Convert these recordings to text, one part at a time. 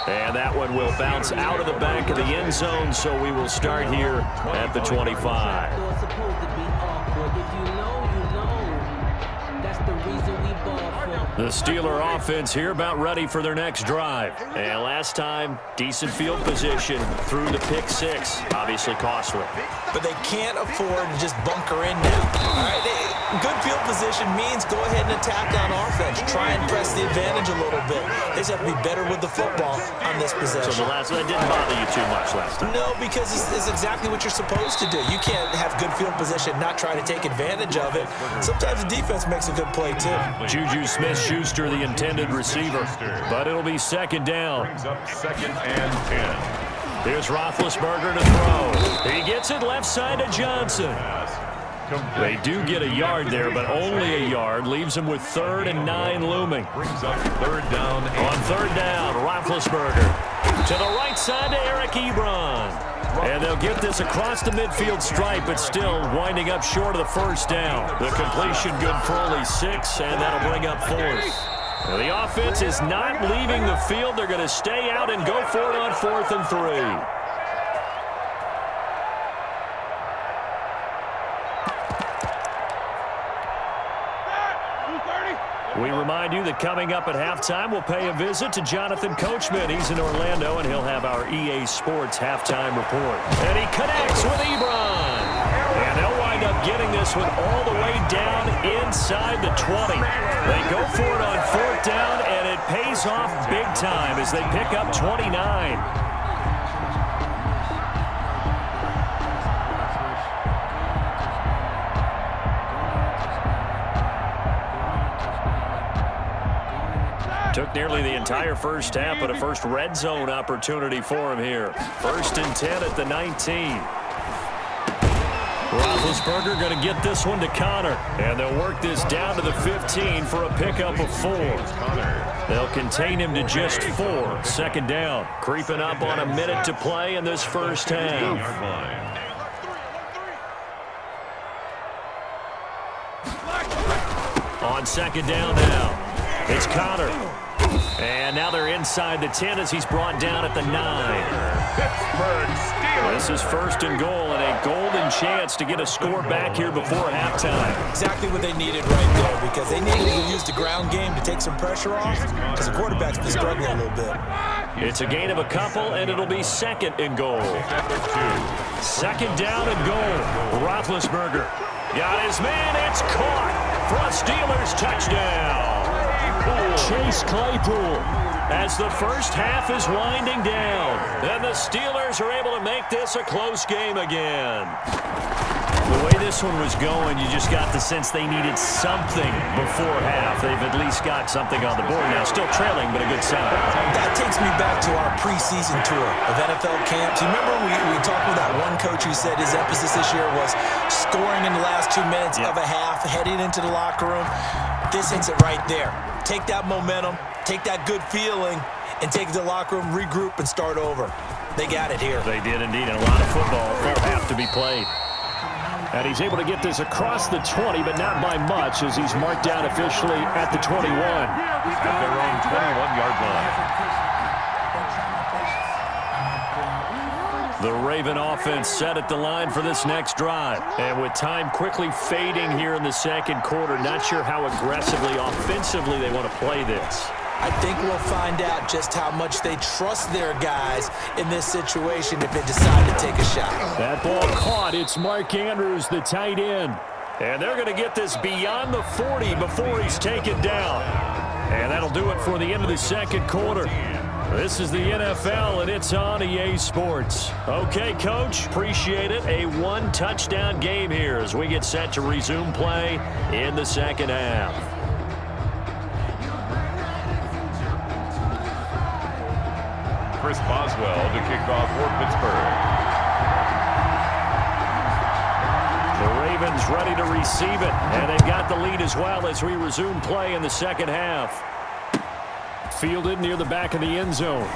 And that one will bounce out of the back of the end zone, so we will start here at the 25. The Steeler offense here about ready for their next drive. And last time, decent field position through the pick six. Obviously costly. But they can't afford to just bunker in now. All right, good field position means go ahead and attack on offense. Try and press the advantage a little bit. They just have to be better with the football on this possession. So that didn't bother you too much last time? No, because it's exactly what you're supposed to do. You can't have good field position, not try to take advantage of it. Sometimes the defense makes a good play, too. Juju Smith-Schuster, the intended receiver. But it'll be second down. Brings up 2nd and 10. Here's Roethlisberger to throw. He gets it left side to Johnson. They do get a yard there, but only a yard. Leaves them with 3rd and 9 looming. Brings up 3rd down. On 3rd down, Roethlisberger to the right side to Eric Ebron. And they'll get this across the midfield stripe, but still winding up short of the 1st down. The completion good for only 6, and that'll bring up 4th. Now, the offense is not leaving the field. They're going to stay out and go for it on 4th and 3. We remind you that coming up at halftime, we'll pay a visit to Jonathan Coachman. He's in Orlando, and he'll have our EA Sports halftime report. And he connects with Ebron. And they'll wind up getting this one all the way down inside the 20. They go for it on 4th down, and it pays off big time as they pick up 29. Took nearly the entire first half, but a first red zone opportunity for him here. 1st and 10 at the 19. Roethlisberger going to get this one to Connor. And they'll work this down to the 15 for a pickup of 4. They'll contain him to just 4. 2nd down. Creeping up on a minute to play in this first half. On 2nd down now. It's Connor. And now they're inside the 10 as he's brought down at the 9. Pittsburgh Steelers. This is 1st and goal and a golden chance to get a score back here before halftime. Exactly what they needed right there, because they needed to use the ground game to take some pressure off, because the quarterback's been struggling a little bit. It's a gain of a couple, and it'll be 2nd and goal. 2nd down and goal. Roethlisberger got his man. It's caught for a Steelers touchdown. Chase Claypool as the first half is winding down. And the Steelers are able to make this a close game again. The way this one was going, you just got the sense they needed something before half. They've at least got something on the board now. Still trailing, but a good sign. That takes me back to our preseason tour of NFL camps. You remember we talked with that one coach who said his emphasis this year was scoring in the last 2 minutes of a half, heading into the locker room. This hits it right there. Take that momentum, take that good feeling, and take it to the locker room, regroup, and start over. They got it here. They did indeed, and a lot of football will have to be played. And he's able to get this across the 20, but not by much, as he's marked down officially at the 21. At their own 21-yard line. The Raven offense set at the line for this next drive. And with time quickly fading here in the 2nd quarter, not sure how aggressively, offensively they want to play this. I think we'll find out just how much they trust their guys in this situation if they decide to take a shot. That ball caught. It's Mark Andrews, the tight end. And they're going to get this beyond the 40 before he's taken down. And that'll do it for the end of the 2nd quarter. This is the NFL, and it's on EA Sports. Okay, Coach, appreciate it. A 1-touchdown game here as we get set to resume play in the 2nd half. Chris Boswell to kick off for Pittsburgh. The Ravens ready to receive it, and they've got the lead as well as we resume play in the 2nd half. Fielded near the back of the end zone.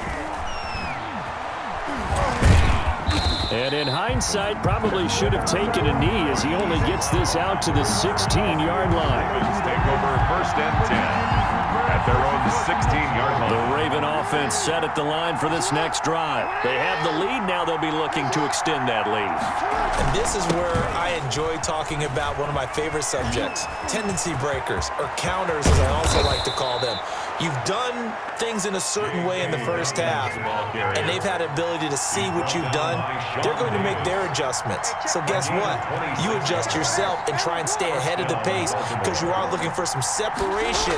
And in hindsight, probably should have taken a knee as he only gets this out to the 16-yard line. Take over 1st and 10 at their own 16-yard line. The Raven offense set at the line for this next drive. They have the lead. Now they'll be looking to extend that lead. And this is where I enjoy talking about one of my favorite subjects, tendency breakers, or counters as I also like to call them. You've done things in a certain way in the first half, and they've had the ability to see what you've done. They're going to make their adjustments. So guess what? You adjust yourself and try and stay ahead of the pace because you are looking for some separation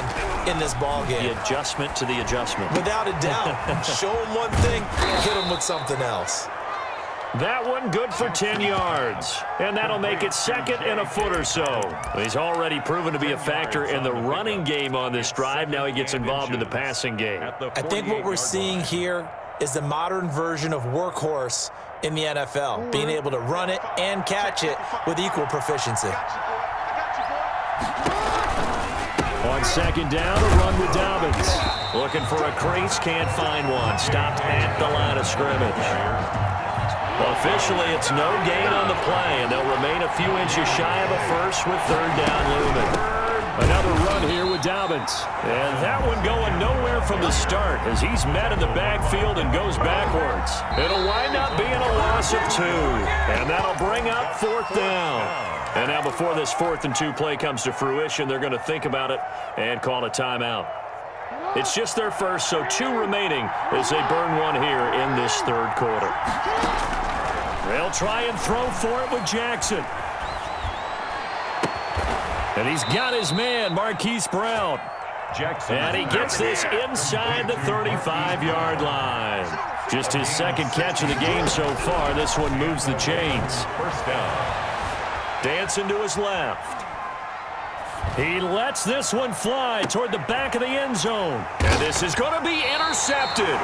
in this ball game. The adjustment to the adjustment. Without a doubt. Show them one thing, hit them with something else. That one good for 10 yards. And that'll make it second and a foot or so. He's already proven to be a factor in the running game on this drive. Now he gets involved in the passing game. I think what we're seeing here is the modern version of workhorse in the NFL, being able to run it and catch it with equal proficiency. On second down, a run with Dobbins. Looking for a crease, can't find one. Stopped at the line of scrimmage. Officially, it's no gain on the play, and they'll remain a few inches shy of a first with third down looming. Another run here with Dobbins. And that one going nowhere from the start as he's met in the backfield and goes backwards. It'll wind up being a loss of 2, and that'll bring up fourth down. And now before this 4th and 2 play comes to fruition, they're going to think about it and call a timeout. It's just their first, so 2 remaining as they burn one here in this third quarter. They'll try and throw for it with Jackson. And he's got his man, Marquise Brown. Jackson. And he gets this inside the 35-yard line. Just his second catch of the game so far. This one moves the chains. First down. Dancing to his left. He lets this one fly toward the back of the end zone. And this is going to be intercepted.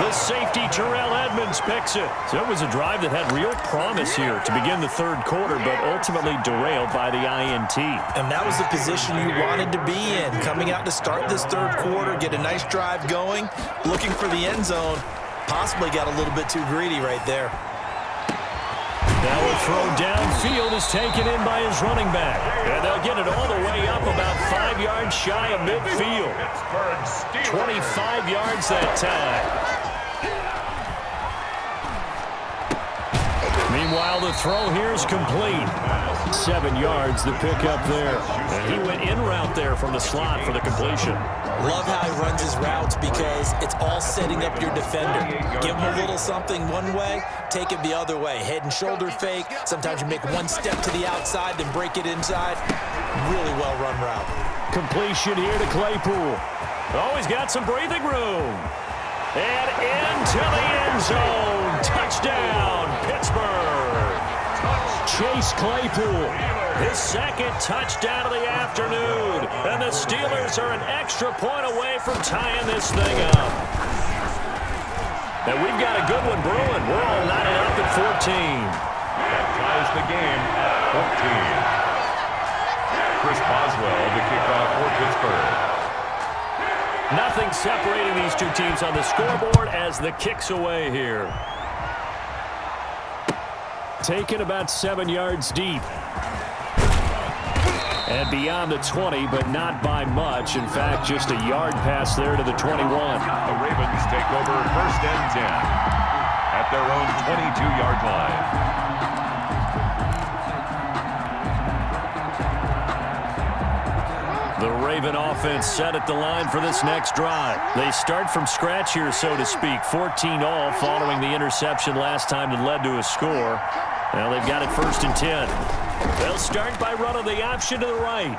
The safety, Terrell Edmonds, picks it. So it was a drive that had real promise here to begin the third quarter, but ultimately derailed by the INT. And that was the position you wanted to be in, coming out to start this third quarter, get a nice drive going, looking for the end zone. Possibly got a little bit too greedy right there. Now a throw downfield is taken in by his running back. And they'll get it all the way up about 5 yards shy of midfield. 25 yards that time. Meanwhile, the throw here is complete. 7 yards, the pickup there. And he went in route there from the slot for the completion. Love how he runs his routes because it's all setting up your defender. Give him a little something one way, take it the other way. Head and shoulder fake. Sometimes you make one step to the outside, then break it inside. Really well-run route. Completion here to Claypool. Oh, he's got some breathing room. And into the end zone. Touchdown, Pittsburgh. Chase Claypool, his second touchdown of the afternoon. And the Steelers are an extra point away from tying this thing up. And we've got a good one brewing. We're all knotted up at 14. That ties the game at 14. Chris Boswell to kick off for Pittsburgh. Nothing separating these two teams on the scoreboard as the kick's away here. Taken about 7 yards deep. And beyond the 20, but not by much. In fact, just a yard pass there to the 21. The Ravens take over first and 10 at their own 22-yard line. The Raven offense set at the line for this next drive. They start from scratch here, so to speak. 14 all following the interception last time that led to a score. Now they've got it first and 10. They'll start by running the option to the right.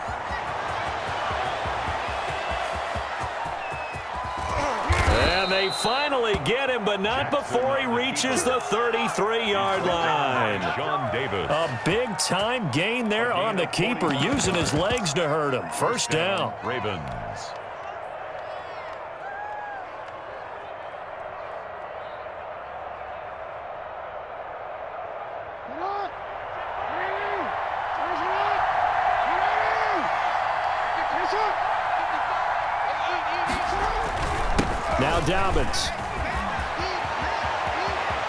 And they finally get him, but not before he reaches the 33-yard line. John Davis. A big-time gain there on the keeper, using his legs to hurt him. First down. Ravens. Now Dobbins.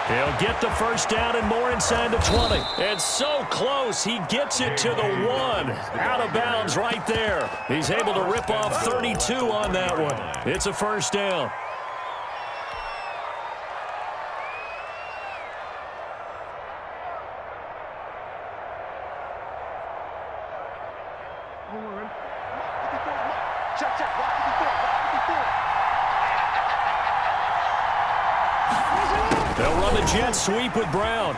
He'll get the first down and more inside the 20. And so close, he gets it to the 1. Out of bounds right there. He's able to rip off 32 on that one. It's a first down. They'll run the jet sweep with Brown.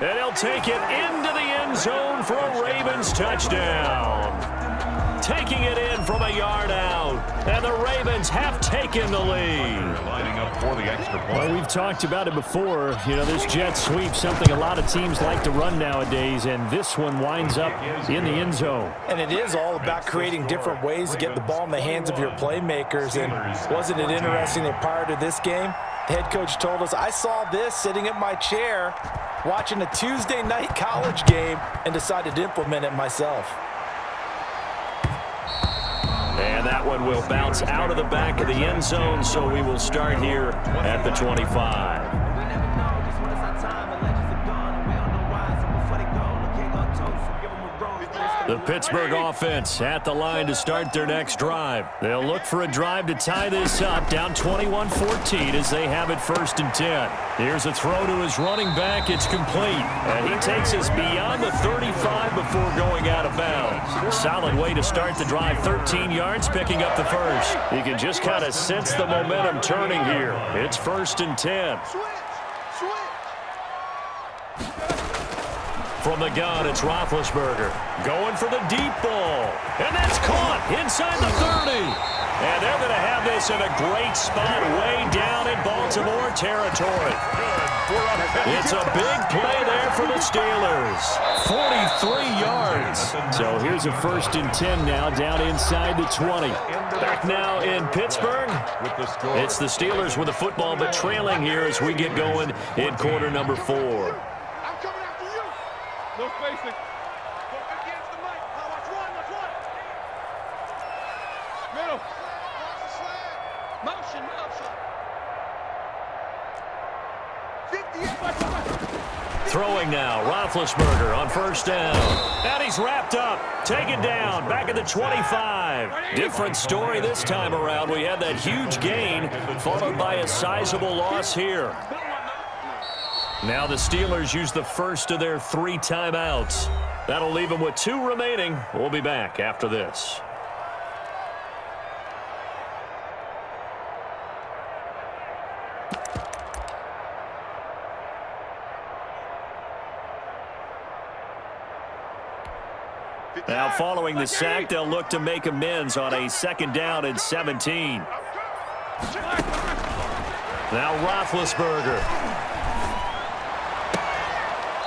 And he'll take it into the end zone for a Ravens touchdown. Taking it in from a yard out. And the Ravens have taken the lead. Lining up for the extra point. Well, we've talked about it before. You know, this jet sweep, something a lot of teams like to run nowadays, and this one winds up in the end zone. And it is all about creating different ways to get the ball in the hands of your playmakers. And wasn't it interesting that prior to this game, the head coach told us, I saw this sitting in my chair watching a Tuesday night college game and decided to implement it myself. And that one will bounce out of the back of the end zone, so we will start here at the 25. The Pittsburgh offense at the line to start their next drive. They'll look for a drive to tie this up, down 21-14 as they have it 1st and 10. Here's a throw to his running back. It's complete. And he takes us beyond the 35 before going out of bounds. Solid way to start the drive, 13 yards, picking up the first. You can just kind of sense the momentum turning here. It's 1st and 10. From the gun, it's Roethlisberger going for the deep ball. And that's caught inside the 30. And they're going to have this in a great spot way down in Baltimore territory. It's a big play there for the Steelers. 43 yards. So here's a 1st and 10 now down inside the 20. Back now in Pittsburgh. It's the Steelers with the football, but trailing here as we get going in quarter number 4. No spacing. Go against the mic. Watch one. Middle. Watch the slide. Motion. 58. Throwing now, Roethlisberger on 1st down. And he's wrapped up. Taken down, back at the 25. Different story this time around. We had that huge gain, followed by a sizable loss here. Now the Steelers use the first of their 3 timeouts. That'll leave them with 2 remaining. We'll be back after this. Now following the sack, they'll look to make amends on a 2nd down and 17. Now Roethlisberger.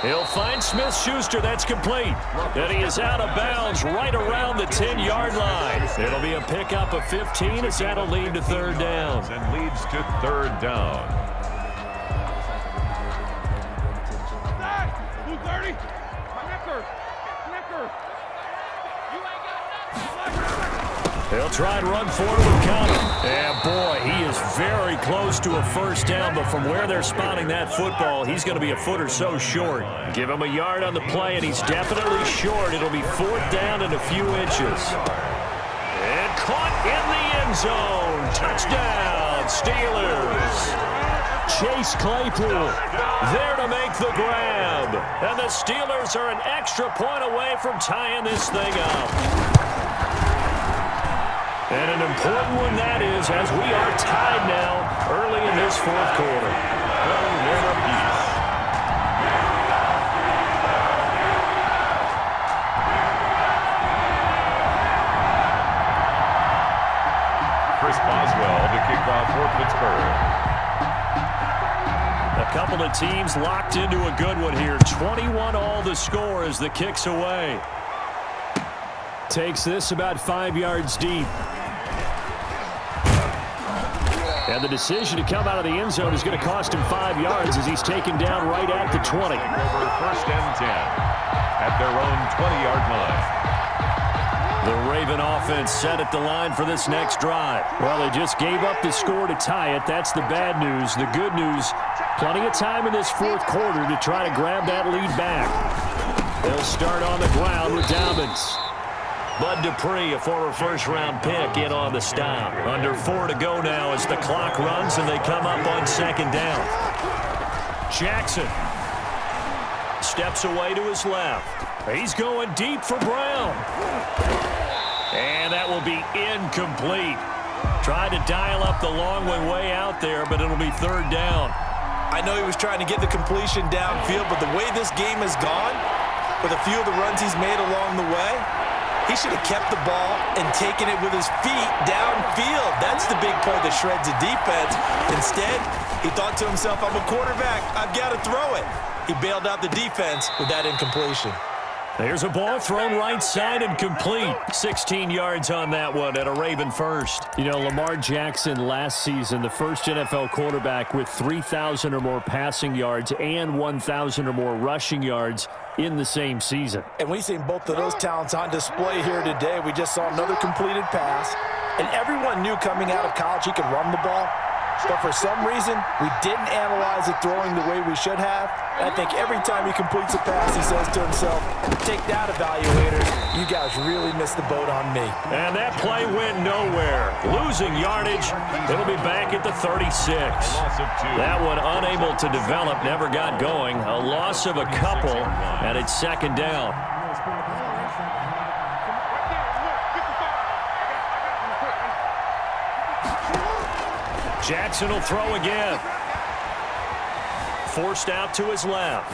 He'll find Smith-Schuster. That's complete. And he is out of bounds right around the 10-yard line. It'll be a pickup of 15 as that'll lead to 3rd down. And leads to 3rd down. Blue 30. Connector. They'll try and run forward with Conner. And boy, he is very close to a 1st down, but from where they're spotting that football, he's going to be a foot or so short. Give him a yard on the play, and he's definitely short. It'll be 4th down and a few inches. And caught in the end zone. Touchdown, Steelers. Chase Claypool there to make the grab. And the Steelers are an extra point away from tying this thing up. And an important one that is, as we are tied now early in this 4th quarter. Chris Boswell to kick off for Pittsburgh. A couple of teams locked into a good one here. 21 all the score as the kick's away. Takes this about 5 yards deep. And the decision to come out of the end zone is going to cost him 5 yards as he's taken down right at the 20. Over 1st and 10 at their own 20-yard line. The Raven offense set at the line for this next drive. Well, they just gave up the score to tie it. That's the bad news. The good news, plenty of time in this fourth quarter to try to grab that lead back. They'll start on the ground with Dobbins. Bud Dupree, a former first-round pick, in on the stop. Under 4 to go now as the clock runs and they come up on second down. Jackson steps away to his left. He's going deep for Brown. And that will be incomplete. Tried to dial up the long way out there, but it'll be third down. I know he was trying to get the completion downfield, but the way this game has gone, with a few of the runs he's made along the way, he should have kept the ball and taken it with his feet downfield. That's the big play that shreds the defense. Instead, he thought to himself, I'm a quarterback. I've got to throw it. He bailed out the defense with that incompletion. There's a ball thrown right side and complete. 16 yards on that one at a Raven first. You know, Lamar Jackson last season, the first NFL quarterback with 3,000 or more passing yards and 1,000 or more rushing yards in the same season. And we've seen both of those talents on display here today. We just saw another completed pass. And everyone knew coming out of college he could run the ball. But for some reason, we didn't analyze it throwing the way we should have. And I think every time he completes a pass, he says to himself, take that, evaluators. You guys really missed the boat on me. And that play went nowhere. Losing yardage. It'll be back at the 36. That one unable to develop, never got going. A loss of a couple, and it's second down. Jackson will throw again. Forced out to his left.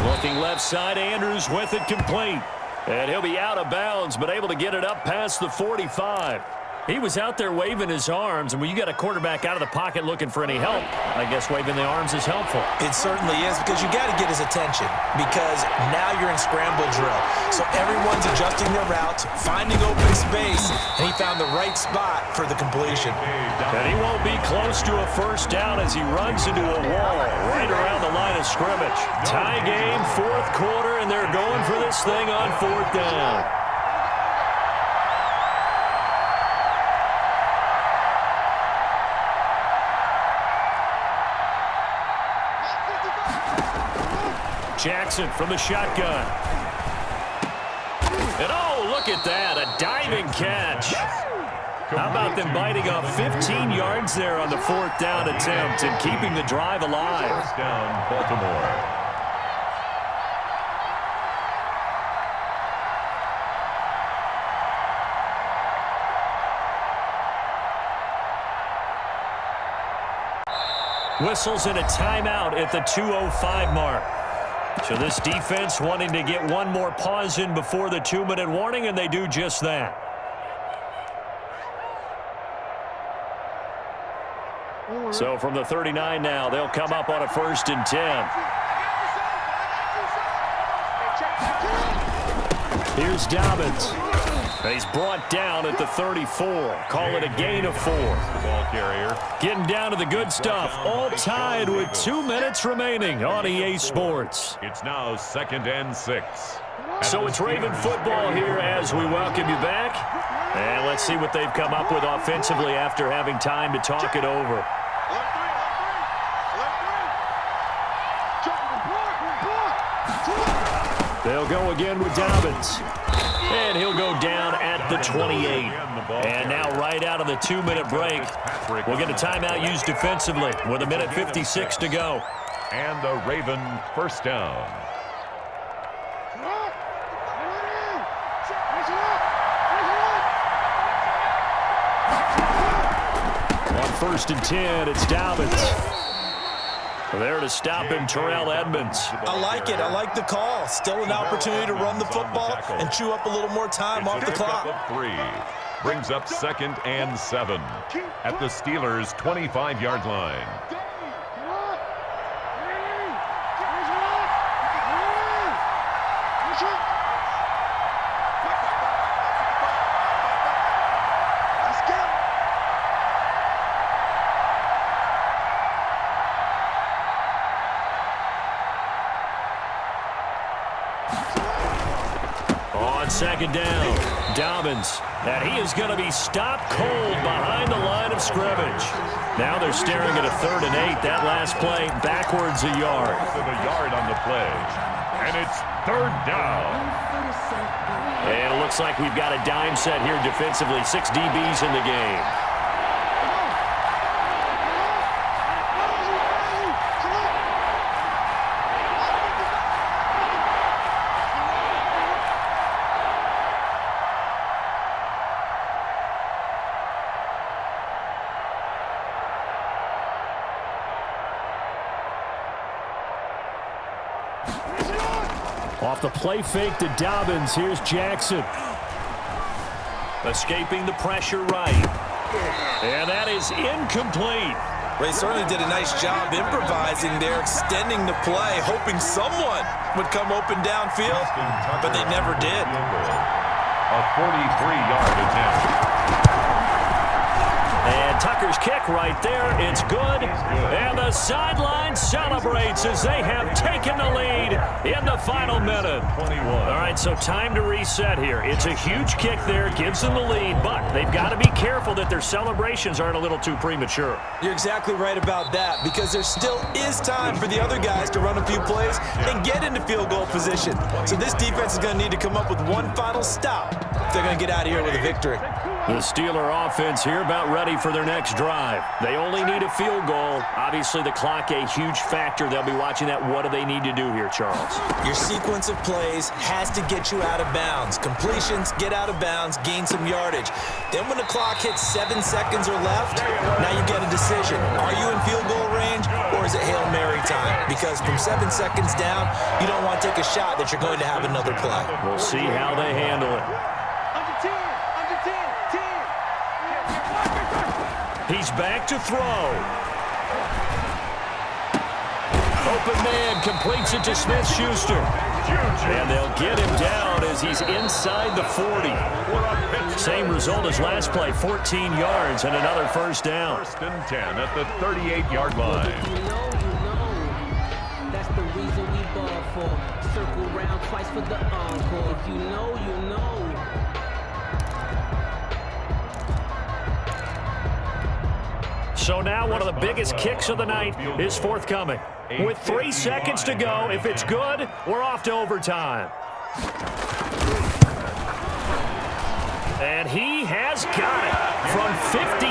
Looking left side, Andrews with it complete. And he'll be out of bounds, but able to get it up past the 45. He was out there waving his arms, and when you got a quarterback out of the pocket looking for any help, I guess waving the arms is helpful. It certainly is, because you got to get his attention, because now you're in scramble drill. So everyone's adjusting their routes, finding open space, and he found the right spot for the completion. And he won't be close to a first down as he runs into a wall right around the line of scrimmage. Tie game, fourth quarter, and they're going for this thing on fourth down. Jackson from the shotgun. And oh, look at that, a diving catch. How about them biting off 15 yards there on the fourth down attempt and keeping the drive alive? First down, Baltimore. Whistles in a timeout at the 2:05 mark. So this defense wanting to get one more pause in before the 2-minute warning, and they do just that. So from the 39 now, they'll come up on a 1st and 10. Here's Dobbins. He's brought down at the 34. Call it a gain of 4. Ball carrier. Getting down to the good stuff. All tied with 2 minutes remaining on EA Sports. It's now 2nd and 6. So it's Raven football here as we welcome you back. And let's see what they've come up with offensively after having time to talk it over. They'll go again with Dobbins. And he'll go down at the 28. And now right out of the 2-minute break, we'll get a timeout used defensively with 1:56 to go. And the Raven first down. On 1st and 10, it's Dobbins. There to stop him, Terrell Edmonds. I like it. I like the call. Still an opportunity to run the football and chew up a little more time off the clock. Of 3. Brings up 2nd and 7 at the Steelers' 25-yard line. On On second down, Dobbins. And he is going to be stopped cold behind the line of scrimmage. Now they're staring at a 3rd and 8. That last play, backwards a yard. To the yard on the play. And it's 3rd down. And it looks like we've got a dime set here defensively. 6 DBs in the game. Off the play fake to Dobbins. Here's Jackson. Escaping the pressure right. And that is incomplete. They certainly did a nice job improvising there, extending the play, hoping someone would come open downfield, but they never did. A 43-yard attempt. And Tucker's kick right there. It's good. And the sideline celebrates as they have taken the lead in the final minute. 21. All right, so time to reset here. It's a huge kick there. Gives them the lead, but they've got to be careful that their celebrations aren't a little too premature. You're exactly right about that, because there still is time for the other guys to run a few plays and get into field goal position. So this defense is going to need to come up with one final stop if they're going to get out of here with a victory. The Steeler offense here about ready for their next drive. They only need a field goal. Obviously, the clock a huge factor. They'll be watching that. What do they need to do here, Charles? Your sequence of plays has to get you out of bounds. Completions, get out of bounds, gain some yardage. Then when the clock hits 7 seconds or left, now you get a decision. Are you in field goal range, or is it Hail Mary time? Because from 7 seconds down, you don't want to take a shot that you're going to have another play. We'll see how they handle it. He's back to throw. Open man completes it to Smith-Schuster. And they'll get him down as he's inside the 40. Same result as last play, 14 yards and another first down. 1st and 10 at the 38-yard line. You know, that's the reason we ball for. Circle round twice for the encore. If you know, you know. So now one of the biggest kicks of the night is forthcoming. With 3 seconds to go, if it's good, we're off to overtime. And he has got it from 55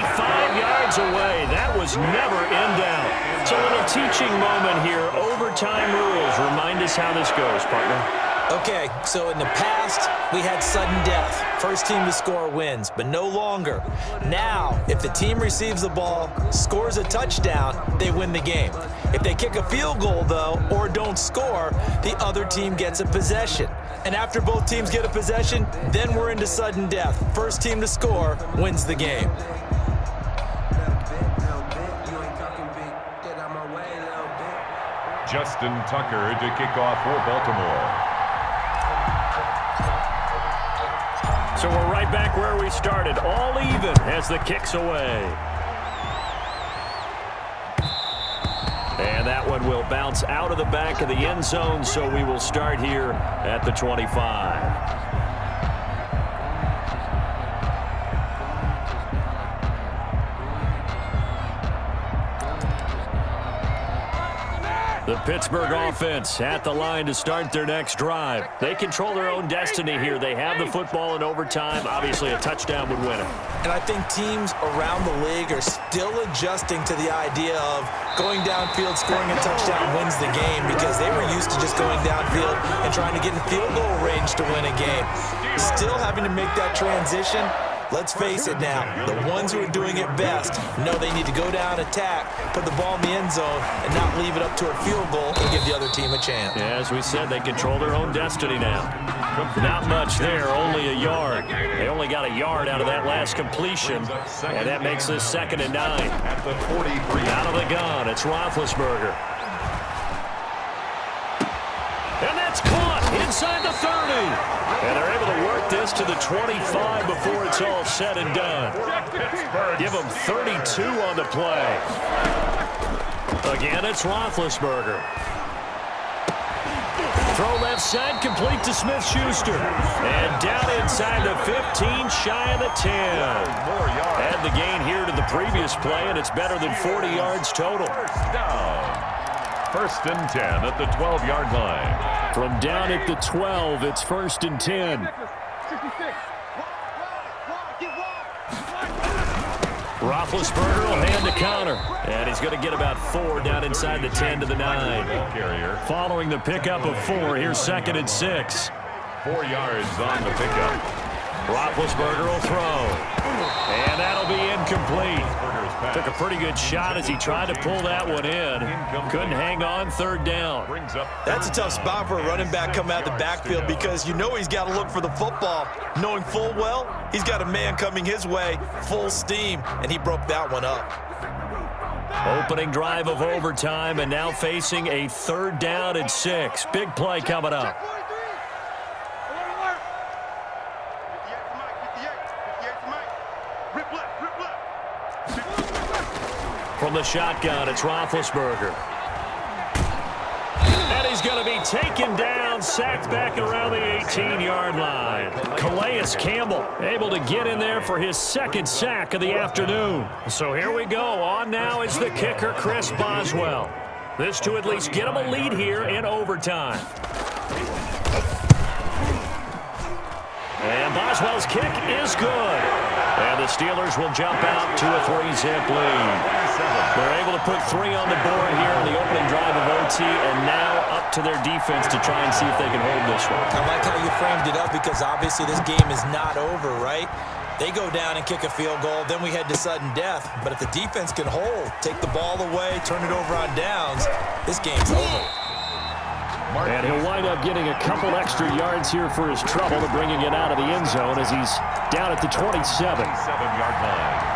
yards away. That was never in doubt. It's a little teaching moment here. Overtime rules. Remind us how this goes, partner. Okay, so in the past, we had sudden death. First team to score wins, but no longer. Now, if the team receives the ball, scores a touchdown, they win the game. If they kick a field goal, though, or don't score, the other team gets a possession. And after both teams get a possession, then we're into sudden death. First team to score wins the game. Justin Tucker to kick off for Baltimore. So we're right back where we started, all even as the kick's away. And that one will bounce out of the back of the end zone, so we will start here at the 25. The Pittsburgh offense at the line to start their next drive. They control their own destiny here. They have the football in overtime. Obviously, a touchdown would win it. And I think teams around the league are still adjusting to the idea of going downfield, scoring a touchdown wins the game, because they were used to just going downfield and trying to get in field goal range to win a game. Still having to make that transition. Let's face it now, the ones who are doing it best know they need to go down, attack, put the ball in the end zone, and not leave it up to a field goal and give the other team a chance. Yeah, as we said, they control their own destiny now. Not much there, only a yard. They only got a yard out of that last completion, and that makes this 2nd and 9. At the 43. Out of the gun, it's Roethlisberger. And that's caught inside the 30. And they're able to work this to the 25 before it's all said and done. Give them 32 on the play. Again, it's Roethlisberger. Throw left side, complete to Smith-Schuster. And down inside the 15, shy of the 10. Add the gain here to the previous play, and it's better than 40 yards total. First and 10 at the 12-yard line. From down at the 12, it's first and 10. Roethlisberger will hand the counter, and he's going to get about 4 down inside the 10 to the 9. Following the pickup of 4, here's second and 6. 4 yards on the pickup. Roethlisberger will throw, and that'll be incomplete. Took a pretty good shot as he tried to pull that one in. Couldn't hang on, third down. That's a tough spot for a running back coming out of the backfield because you know he's got to look for the football, knowing full well he's got a man coming his way, full steam, and he broke that one up. Opening drive of overtime, and now facing a third down and 6. Big play coming up. From the shotgun, it's Roethlisberger. And he's going to be taken down, sacked back around the 18-yard line. Calais Campbell able to get in there for his second sack of the afternoon. So here we go. On now is the kicker, Chris Boswell. This to at least get him a lead here in overtime. And Boswell's kick is good. And the Steelers will jump out to a 3-zip lead. They're able to put 3 on the board here in the opening drive of OT, and now up to their defense to try and see if they can hold this one. I like how you framed it up because obviously this game is not over, right? They go down and kick a field goal, then we head to sudden death. But if the defense can hold, take the ball away, turn it over on downs, this game's over. And he'll wind up getting a couple extra yards here for his trouble to bringing it out of the end zone as he's down at the 27. 7-yard line.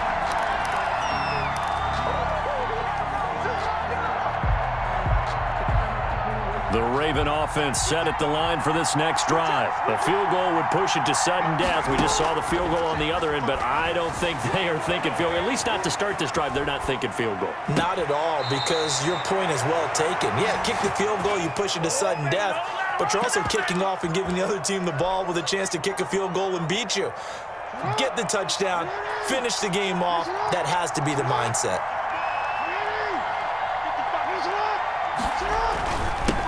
The Raven offense set at the line for this next drive. A field goal would push it to sudden death. We just saw the field goal on the other end, but I don't think they are thinking field goal. At least not to start this drive. They're not thinking field goal. Not at all, because your point is well taken. Yeah, kick the field goal, you push it to sudden death, but you're also kicking off and giving the other team the ball with a chance to kick a field goal and beat you. Get the touchdown, finish the game off. That has to be the mindset.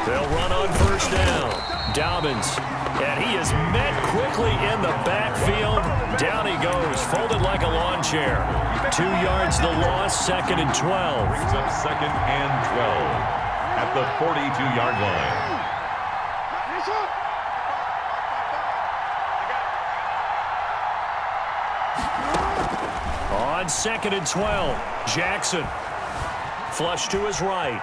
They'll run on first down. Dobbins, and he is met quickly in the backfield. Down he goes, folded like a lawn chair. 2 yards the loss, second and 12. Brings up second and 12 at the 42-yard line. On second and 12, Jackson. Flush to his right.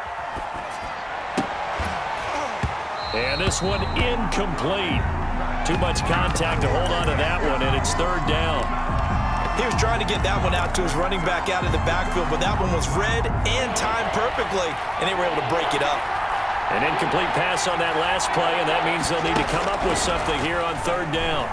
And this one incomplete. Too much contact to hold on to that one, and it's third down. He was trying to get that one out to his running back out of the backfield, but that one was read and timed perfectly, and they were able to break it up. An incomplete pass on that last play, and that means they'll need to come up with something here on third down.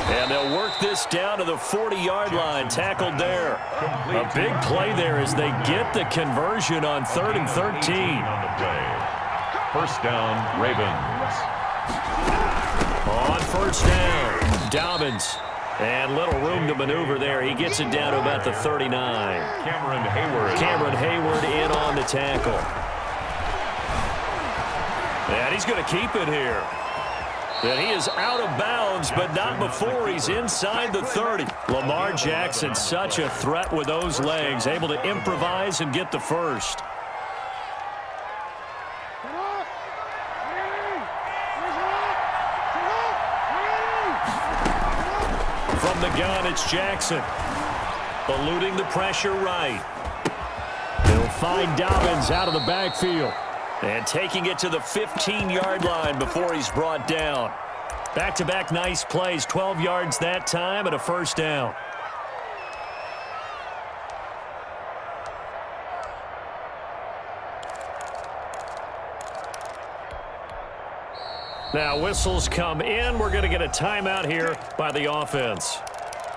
And they'll work this down to the 40-yard line, tackled there. A big play there as they get the conversion on 3rd and 13. On the play. First down, Ravens. On first down, Dobbins. And little room to maneuver there. He gets it down to about the 39. Cameron Hayward in on the tackle. And he's going to keep it here. And he is out of bounds, but not before he's inside the 30. Lamar Jackson, such a threat with those legs, able to improvise and get the first. From the gun, it's Jackson. Eluding the pressure right. He'll find Dobbins out of the backfield. And taking it to the 15-yard line before he's brought down. Back-to-back nice plays, 12 yards that time and a first down. Now whistles come in. We're going to get a timeout here by the offense.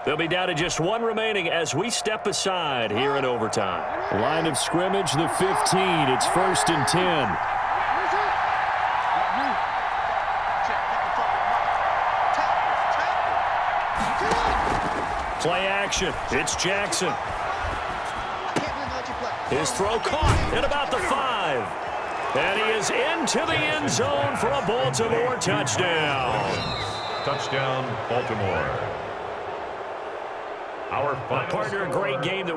They'll be down to just one remaining as we step aside here in overtime. Line of scrimmage, the 15. It's first and 10. Play action. It's Jackson. I can't believe I let you play. His throw caught at about the 5. And he is into the end zone for a Baltimore touchdown. Touchdown, Baltimore. Our final Partner, a great game that